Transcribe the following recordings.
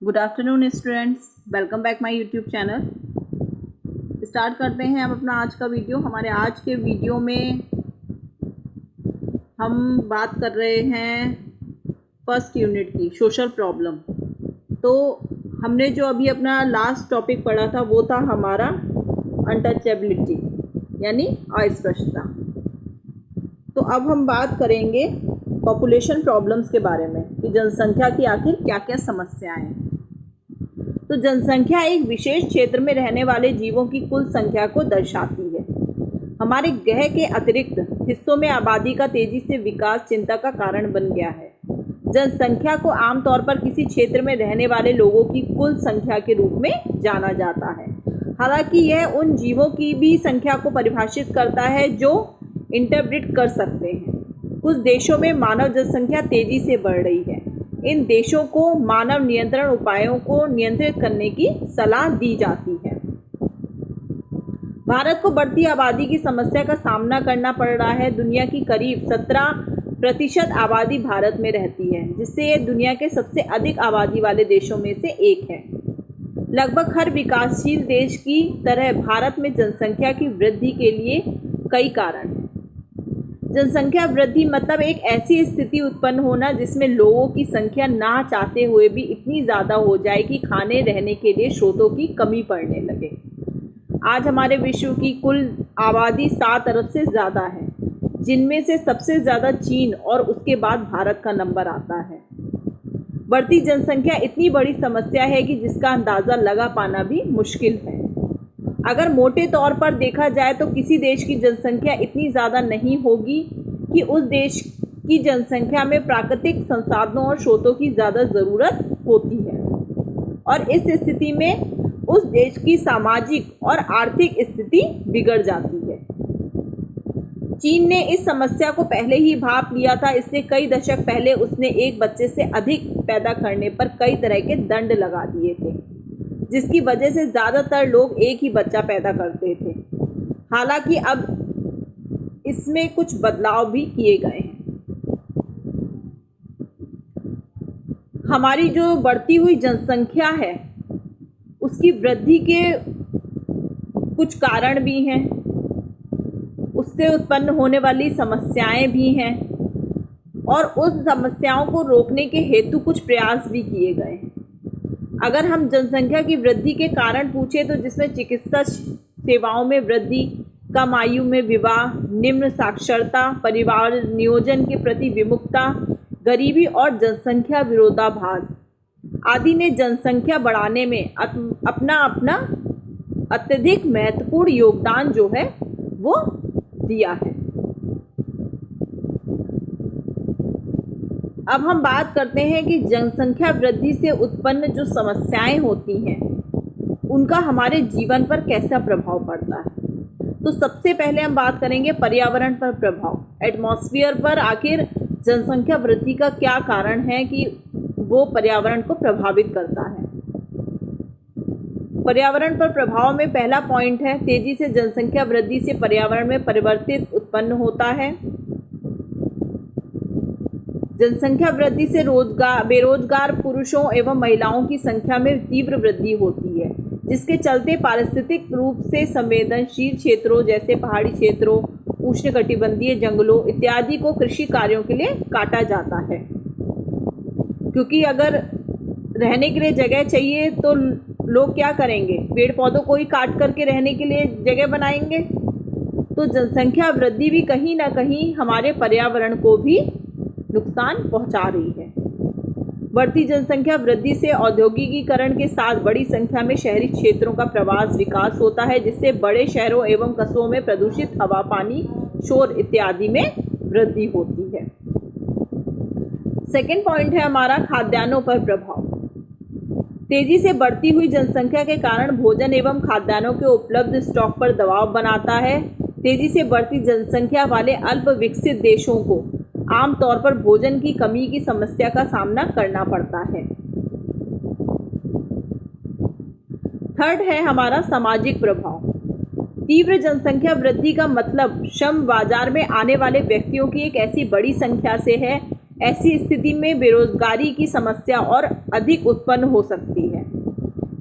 Good afternoon students, welcome back my YouTube channel. Start करते हैं हम अपना आज का वीडियो। हमारे आज के वीडियो में हम बात कर रहे हैं फर्स्ट यूनिट की, सोशल प्रॉब्लम। तो हमने जो अभी अपना लास्ट टॉपिक पढ़ा था वो था हमारा अनटचेबिलिटी यानी अस्पृश्यता। तो अब हम बात करेंगे पॉपुलेशन प्रॉब्लम्स के बारे में कि जनसंख्या की आखिर क्या क्या समस्याएं हैं। तो जनसंख्या एक विशेष क्षेत्र में रहने वाले जीवों की कुल संख्या को दर्शाती है। हमारे ग्रह के अतिरिक्त हिस्सों में आबादी का तेजी से विकास चिंता का कारण बन गया है। जनसंख्या को आमतौर पर किसी क्षेत्र में रहने वाले लोगों की कुल संख्या के रूप में जाना जाता है। हालांकि यह उन जीवों की भी संख्या को परिभाषित करता है जो इंटरब्रीड कर सकते हैं। कुछ देशों में मानव जनसंख्या तेजी से बढ़ रही है। इन देशों को मानव नियंत्रण उपायों को नियंत्रित करने की सलाह दी जाती है। भारत को बढ़ती आबादी की समस्या का सामना करना पड़ रहा है। दुनिया की करीब 17% आबादी भारत में रहती है, जिससे यह दुनिया के सबसे अधिक आबादी वाले देशों में से एक है। लगभग हर विकासशील देश की तरह भारत में जनसंख्या की वृद्धि के लिए कई कारण हैं। जनसंख्या वृद्धि मतलब एक ऐसी स्थिति उत्पन्न होना जिसमें लोगों की संख्या ना चाहते हुए भी इतनी ज़्यादा हो जाए कि खाने रहने के लिए स्रोतों की कमी पड़ने लगे। आज हमारे विश्व की कुल आबादी 7 अरब से ज़्यादा है, जिनमें से सबसे ज़्यादा चीन और उसके बाद भारत का नंबर आता है। बढ़ती जनसंख्या इतनी बड़ी समस्या है कि जिसका अंदाज़ा लगा पाना भी मुश्किल है। अगर मोटे तौर पर देखा जाए तो किसी देश की जनसंख्या इतनी ज़्यादा नहीं होगी कि उस देश की जनसंख्या में प्राकृतिक संसाधनों और स्रोतों की ज़्यादा ज़रूरत होती है, और इस स्थिति में उस देश की सामाजिक और आर्थिक स्थिति बिगड़ जाती है। चीन ने इस समस्या को पहले ही भांप लिया था। इसलिए कई दशक पहले उसने एक बच्चे से अधिक पैदा करने पर कई तरह के दंड लगा दिए थे, जिसकी वजह से ज़्यादातर लोग एक ही बच्चा पैदा करते थे। हालांकि अब इसमें कुछ बदलाव भी किए गए हैं। हमारी जो बढ़ती हुई जनसंख्या है उसकी वृद्धि के कुछ कारण भी हैं, उससे उत्पन्न होने वाली समस्याएं भी हैं, और उन समस्याओं को रोकने के हेतु कुछ प्रयास भी किए गए हैं। अगर हम जनसंख्या की वृद्धि के कारण पूछें तो जिसमें चिकित्सा सेवाओं में वृद्धि, कम आयु में विवाह, निम्न साक्षरता, परिवार नियोजन के प्रति विमुखता, गरीबी और जनसंख्या विरोधाभास आदि ने जनसंख्या बढ़ाने में अपना अत्यधिक महत्वपूर्ण योगदान जो है वो दिया है। अब हम बात करते हैं कि जनसंख्या वृद्धि से उत्पन्न जो समस्याएं होती हैं उनका हमारे जीवन पर कैसा प्रभाव पड़ता है। तो सबसे पहले हम बात करेंगे पर्यावरण पर प्रभाव, एटमॉस्फेयर पर। आखिर जनसंख्या वृद्धि का क्या कारण है कि वो पर्यावरण को प्रभावित करता है। पर्यावरण पर प्रभाव में पहला पॉइंट है, तेजी से जनसंख्या वृद्धि से पर्यावरण में परिवर्तन उत्पन्न होता है। जनसंख्या वृद्धि से बेरोजगार पुरुषों एवं महिलाओं की संख्या में तीव्र वृद्धि होती है, जिसके चलते पारिस्थितिक रूप से संवेदनशील क्षेत्रों जैसे पहाड़ी क्षेत्रों, उष्णकटिबंधीय जंगलों इत्यादि को कृषि कार्यों के लिए काटा जाता है। क्योंकि अगर रहने के लिए जगह चाहिए तो लोग क्या करेंगे, पेड़ पौधों को ही काट करके रहने के लिए जगह बनाएंगे। तो जनसंख्या वृद्धि भी कहीं ना कहीं हमारे पर्यावरण को भी नुकसान पहुंचा रही है। बढ़ती जनसंख्या वृद्धि से औद्योगिकीकरण के साथ बड़ी संख्या में शहरी क्षेत्रों का प्रवास विकास होता है, जिससे बड़े शहरों एवं कस्बों में प्रदूषित हवा, पानी, शोर इत्यादि में वृद्धि होती है। सेकेंड पॉइंट है हमारा खाद्यान्नों पर प्रभाव। तेजी से बढ़ती हुई जनसंख्या के कारण भोजन एवं खाद्यान्नों के उपलब्ध स्टॉक पर दबाव बनाता है। तेजी से बढ़ती जनसंख्या वाले अल्प विकसित देशों को आमतौर पर भोजन की कमी की समस्या का सामना करना पड़ता है। थर्ड है हमारा सामाजिक प्रभाव। तीव्र जनसंख्या वृद्धि का मतलब श्रम बाजार में आने वाले व्यक्तियों की एक ऐसी बड़ी संख्या से है ऐसी स्थिति में बेरोजगारी की समस्या और अधिक उत्पन्न हो सकती है।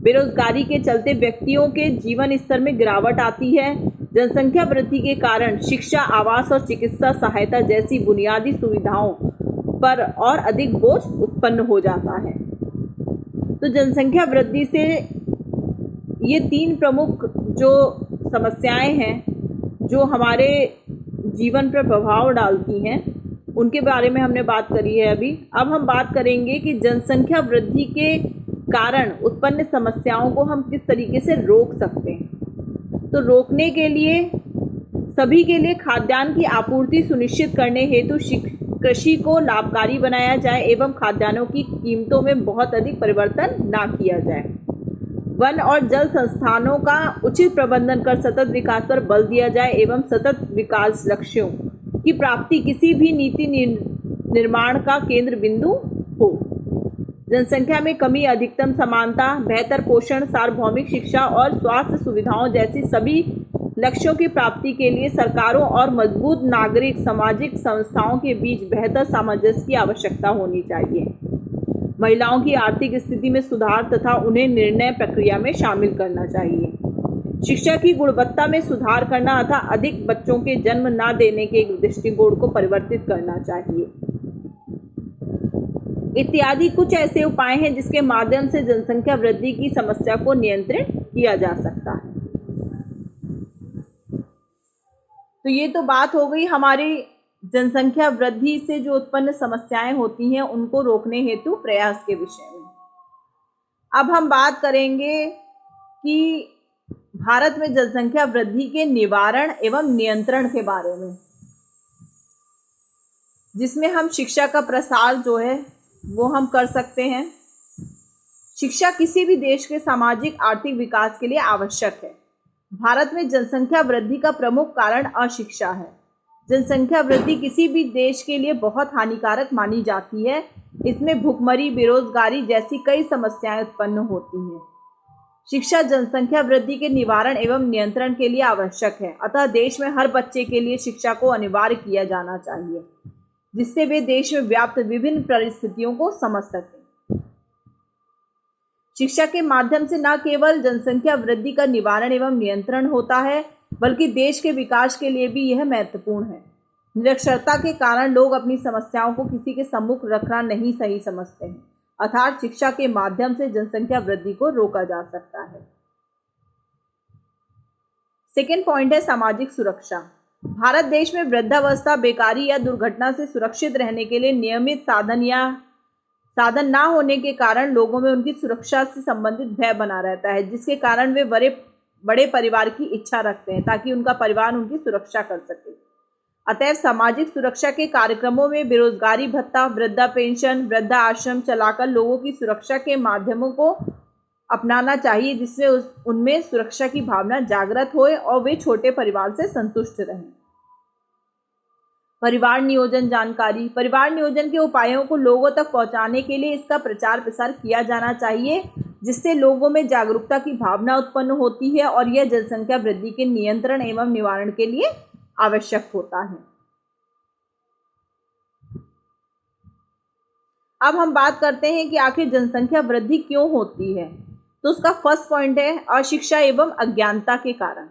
बेरोजगारी के चलते व्यक्तियों के जीवन स्तर में गिरावट आती है। जनसंख्या वृद्धि के कारण शिक्षा, आवास और चिकित्सा सहायता जैसी बुनियादी सुविधाओं पर और अधिक बोझ उत्पन्न हो जाता है। तो जनसंख्या वृद्धि से ये 3 प्रमुख जो समस्याएं हैं जो हमारे जीवन पर प्रभाव डालती हैं, उनके बारे में हमने बात करी है अभी। अब हम बात करेंगे कि जनसंख्या वृद्धि के कारण उत्पन्न समस्याओं को हम किस तरीके से रोक सकते हैं। तो रोकने के लिए सभी के लिए खाद्यान्न की आपूर्ति सुनिश्चित करने हेतु कृषि को लाभकारी बनाया जाए एवं खाद्यान्नों की कीमतों में बहुत अधिक परिवर्तन ना किया जाए। वन और जल संस्थानों का उचित प्रबंधन कर सतत विकास पर बल दिया जाए एवं सतत विकास लक्ष्यों की प्राप्ति किसी भी नीति निर्माण का केंद्र बिंदु हो। जनसंख्या में कमी, अधिकतम समानता, बेहतर पोषण, सार्वभौमिक शिक्षा और स्वास्थ्य सुविधाओं जैसी सभी लक्ष्यों की प्राप्ति के लिए सरकारों और मजबूत नागरिक सामाजिक संस्थाओं के बीच बेहतर सामंजस्य की आवश्यकता होनी चाहिए। महिलाओं की आर्थिक स्थिति में सुधार तथा उन्हें निर्णय प्रक्रिया में शामिल करना चाहिए। शिक्षा की गुणवत्ता में सुधार करना तथा अधिक बच्चों के जन्म न देने के दृष्टिकोण को परिवर्तित करना चाहिए। इत्यादि कुछ ऐसे उपाय हैं जिसके माध्यम से जनसंख्या वृद्धि की समस्या को नियंत्रित किया जा सकता है। तो ये तो बात हो गई हमारी जनसंख्या वृद्धि से जो उत्पन्न समस्याएं होती हैं उनको रोकने हेतु प्रयास के विषय में। अब हम बात करेंगे कि भारत में जनसंख्या वृद्धि के निवारण एवं नियंत्रण के बारे में, जिसमें हम शिक्षा का प्रसार जो है वो हम कर सकते हैं। शिक्षा किसी भी देश के सामाजिक आर्थिक विकास के लिए आवश्यक है। भारत में जनसंख्या वृद्धि का प्रमुख कारण अशिक्षा है। जनसंख्या वृद्धि किसी भी देश के लिए बहुत हानिकारक मानी जाती है। इसमें भुखमरी, बेरोजगारी जैसी कई समस्याएं उत्पन्न होती हैं। शिक्षा जनसंख्या वृद्धि के निवारण एवं नियंत्रण के लिए आवश्यक है। अतः देश में हर बच्चे के लिए शिक्षा को अनिवार्य किया जाना चाहिए, जिससे वे देश में व्याप्त विभिन्न परिस्थितियों को समझ सकें। शिक्षा के माध्यम से न केवल जनसंख्या वृद्धि का निवारण एवं नियंत्रण होता है, बल्कि देश के विकास के लिए भी यह महत्वपूर्ण है। निरक्षरता के कारण लोग अपनी समस्याओं को किसी के सम्मुख रखना नहीं सही समझते हैं। अर्थात शिक्षा के माध्यम से जनसंख्या वृद्धि को रोका जा सकता है। सेकेंड पॉइंट है सामाजिक सुरक्षा। भारत देश में वृद्धावस्था, बेकारी या दुर्घटना से सुरक्षित रहने के लिए नियमित साधन ना होने के कारण लोगों में उनकी सुरक्षा से संबंधित भय बना रहता है, जिसके कारण वे बड़े परिवार की इच्छा रखते हैं ताकि उनका परिवार उनकी सुरक्षा कर सके। अतएव सामाजिक सुरक्षा के कार्यक्रमों में बेरोजगारी भत्ता, वृद्धा पेंशन, वृद्धा आश्रम चलाकर लोगों की सुरक्षा के माध्यमों को अपनाना चाहिए, जिससे उनमें सुरक्षा की भावना जागृत होए और वे छोटे परिवार से संतुष्ट रहें। परिवार नियोजन जानकारी। परिवार नियोजन के उपायों को लोगों तक पहुंचाने के लिए इसका प्रचार प्रसार किया जाना चाहिए, जिससे लोगों में जागरूकता की भावना उत्पन्न होती है और यह जनसंख्या वृद्धि के नियंत्रण एवं निवारण के लिए आवश्यक होता है। अब हम बात करते हैं कि आखिर जनसंख्या वृद्धि क्यों होती है। तो उसका फर्स्ट पॉइंट है अशिक्षा एवं अज्ञानता के कारण।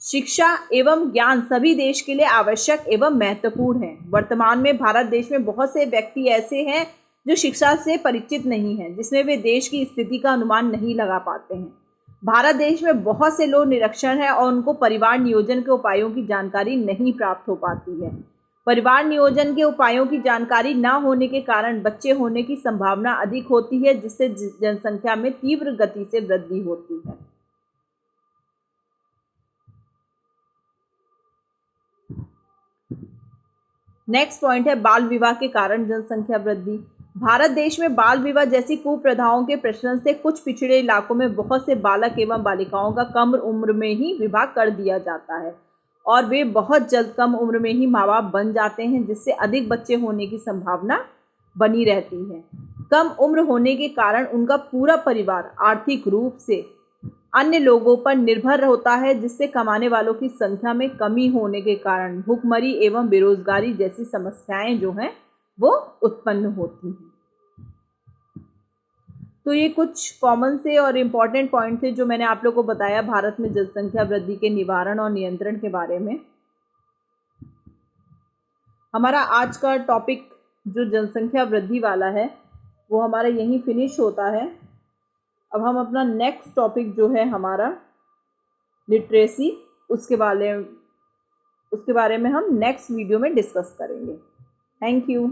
शिक्षा एवं ज्ञान सभी देश के लिए आवश्यक एवं महत्वपूर्ण है। वर्तमान में भारत देश में बहुत से व्यक्ति ऐसे हैं जो शिक्षा से परिचित नहीं हैं, जिसमें वे देश की स्थिति का अनुमान नहीं लगा पाते हैं। भारत देश में बहुत से लोग निरक्षर हैं और उनको परिवार नियोजन के उपायों की जानकारी नहीं प्राप्त हो पाती है। परिवार नियोजन के उपायों की जानकारी न होने के कारण बच्चे होने की संभावना अधिक होती है, जिससे जनसंख्या में तीव्र गति से वृद्धि होती है। नेक्स्ट पॉइंट है बाल विवाह के कारण जनसंख्या वृद्धि। भारत देश में बाल विवाह जैसी कुप्रथाओं के प्रचलन से कुछ पिछड़े इलाकों में बहुत से बालक एवं बालिकाओं का कम उम्र में ही विवाह कर दिया जाता है और वे बहुत जल्द कम उम्र में ही माँ बाप बन जाते हैं, जिससे अधिक बच्चे होने की संभावना बनी रहती है। कम उम्र होने के कारण उनका पूरा परिवार आर्थिक रूप से अन्य लोगों पर निर्भर होता है, जिससे कमाने वालों की संख्या में कमी होने के कारण भुखमरी एवं बेरोजगारी जैसी समस्याएं जो हैं वो उत्पन्न होती हैं। तो ये कुछ कॉमन से और इम्पॉर्टेंट पॉइंट थे जो मैंने आप लोगों को बताया भारत में जनसंख्या वृद्धि के निवारण और नियंत्रण के बारे में। हमारा आज का टॉपिक जो जनसंख्या वृद्धि वाला है वो हमारा यहीं फिनिश होता है। अब हम अपना नेक्स्ट टॉपिक जो है हमारा लिटरेसी, उसके बारे में हम नेक्स्ट वीडियो में डिस्कस करेंगे। Thank you.